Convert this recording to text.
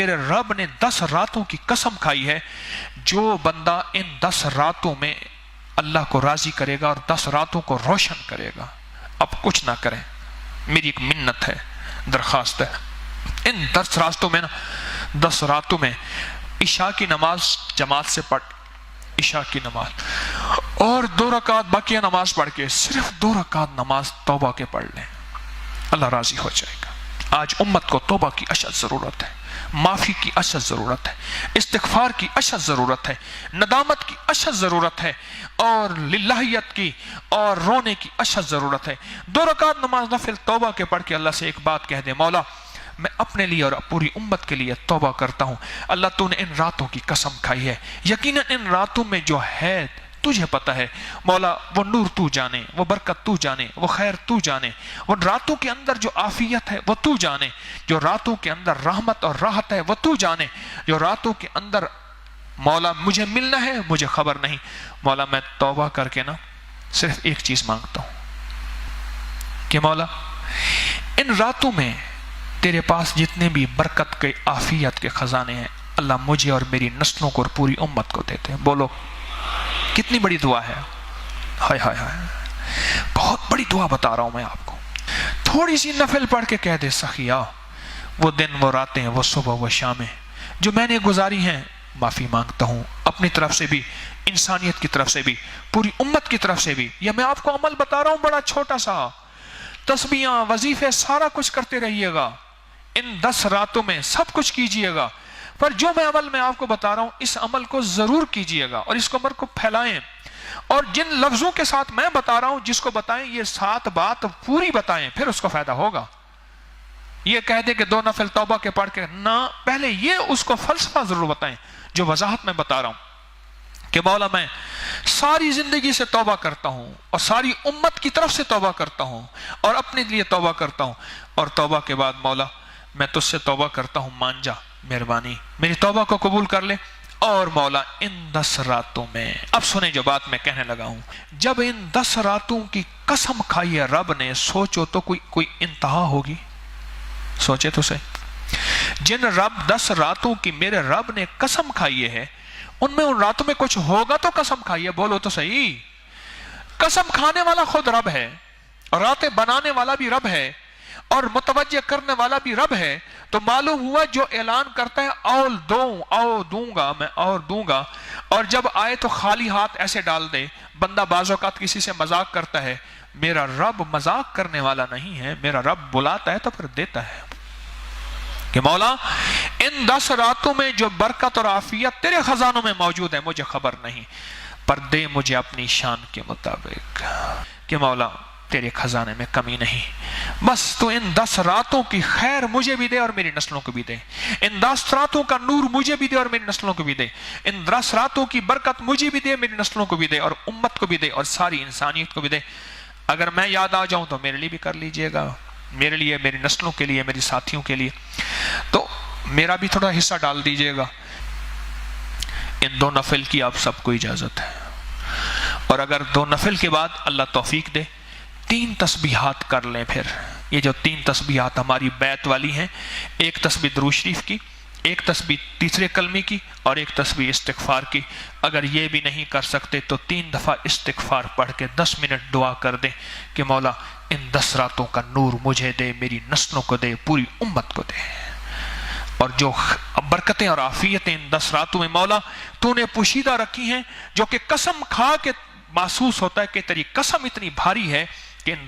मेरे रब ने 10 रातों की कसम खाई है, जो बंदा इन 10 रातों में अल्लाह को राजी करेगा और 10 रातों को रोशन करेगा, अब कुछ ना करें, मेरी एक मिन्नत है, दरखास्त है, इन 10 रातों में ना 10 रातों में इशा की नमाज जमात से पढ़, इशा की नमाज और 2 रकात बाकी नमाज पढ़ के सिर्फ 2 रकात नमाज तौबा के पढ़ लें, अल्लाह राजी हो जाएगा। आज उम्मत को तौबा की अशद जरूरत है, माफी की अशद जरूरत है, इस्तिगफार की अशद जरूरत है, नदामत की अशद जरूरत है, और लिल्लाहियत की और रोने की अशद जरूरत है। 2 रकात नमाज नफिल तौबा के पढ़ के अल्लाह से एक बात कह दे, मौला मैं अपने लिए और पूरी उम्मत के लिए तौबा करता हूं, अल्लाह तूने इन रातों की कसम खाई है, यकीनन इन रातों में जो है तुझे पता है मौला, वो नूर तू जाने, वो बरकत तू जाने, वो खैर तू जाने, वो रातों के अंदर जो आफियत है वो तू जाने, जो रातों के अंदर रहमत और राहत है वो तू जाने, जो रातों के अंदर मौला मुझे मिलना है मुझे खबर नहीं। मौला मैं तौबा करके ना सिर्फ एक चीज मांगता हूं कि मौला इन रातों में तेरे पास जितने भी बरकत के आफियत के खजाने हैं, अल्लाह मुझे और मेरी नस्लों को और पूरी उम्मत को देते हैं। बोलो कितनी बड़ी दुआ है, हाय हाय हाय, बहुत बड़ी दुआ बता रहा हूं मैं आपको। थोड़ी सी नफिल पढ़ के कह दे सखिया, वो दिन वो रातें वो सुबह वो शामें जो मैंने गुजारी हैं, माफी मांगता हूं अपनी तरफ से भी, इंसानियत की तरफ से भी, पूरी उम्मत की तरफ से भी। या मैं आपको अमल बता रहा हूं बड़ा छोटा सा, तस्बीहां वजीफे सारा कुछ करते रहिएगा, इन 10 रातों में सब कुछ कीजिएगा, पर जो मैं अमल में आपको बता रहा हूं इस अमल को जरूर कीजिएगा और इसको अमल को फैलाएं, और जिन लफ्जों के साथ मैं बता रहा हूं जिसको बताएं ये 7 बात पूरी बताएं, फिर उसको फायदा होगा। ये कह दे कि 2 नफिल तौबा के पढ़ के ना, पहले ये उसको फलसफा जरूर बताएं जो वजाहत में बता रहा हूं कि मौला मैं सारी जिंदगी से तौबा करता हूं और सारी उम्मत की तरफ से तौबा करता हूं और अपने लिए तौबा करता हूं, और तौबा के बाद मौला मैं तुझसे तौबा करता हूं, मान जा, मेहरबानी मेरी तौबा को कबूल कर ले। और मौला इन 10 रातों में, अब सुने जो बात मैं कहने लगा हूं, जब इन 10 रातों की कसम खाई है रब ने, सोचो तो कोई इंतहा होगी, सोचे तो सही। जिन 10 रातों की मेरे रब ने कसम खाई है, उनमें उन रातों में कुछ होगा तो कसम खाइए, बोलो तो सही। कसम खाने वाला खुद रब है, और रातें बनाने वाला भी रब है, और मुतवज्जे करने वाला भी रब है। तो मालूम हुआ जो ऐलान करता है औल दो, आओ दूंगा मैं और दूंगा, और जब आए तो खाली हाथ ऐसे डाल दे। बंदा बाज़ औक़ात किसी से मजाक करता है, मेरा रब मजाक करने वाला नहीं है, मेरा रब बुलाता है तो फिर देता है कि मौला इन 10 रातों में जो बरकत और आफियत तेरे खजानों में मौजूद है मुझे खबर नहीं, पर दे मुझे अपनी शान के मुताबिक कि मौला तेरे खजाने में कमी नहीं। बस तो इन 10 रातों की खैर मुझे भी दे और मेरी नस्लों को भी दे, इन 10 रातों का नूर मुझे भी दे और मेरी नस्लों को भी दे, इन 10 रातों की बरकत मुझे भी दे, मेरी नस्लों को भी दे, और उम्मत को भी दे, और सारी इंसानियत को भी दे। अगर मैं याद आ जाऊं तो मेरे लिए भी कर लीजिएगा, मेरे लिए, मेरी नस्लों के लिए, मेरी साथियों के लिए, तो मेरा भी थोड़ा हिस्सा डाल दीजिएगा। इन 2 नफिल की आप सबको इजाजत है, और अगर 2 नफिल के बाद अल्लाह तौफीक दे 3 तस्बीहात कर लें। फिर ये जो 3 तस्बीहात हमारी बैत वाली हैं, एक तस्बीह दुरूद शरीफ की, एक तस्बीह तीसरे कलमे की, और एक तस्बीह इस्तिगफार की। अगर ये भी नहीं कर सकते तो 3 दफ़ा इस्तिगफार पढ़ के 10 मिनट दुआ कर दें कि मौला इन 10 रातों का नूर मुझे दे, मेरी नस्लों को दे, पूरी उम्मत को दे, और जो बरकतें और आफियतें इन 10 रातों में मौला तूने पोशीदा रखी हैं, जो कि कसम खा के महसूस होता है कि तेरी कसम इतनी भारी है कि इन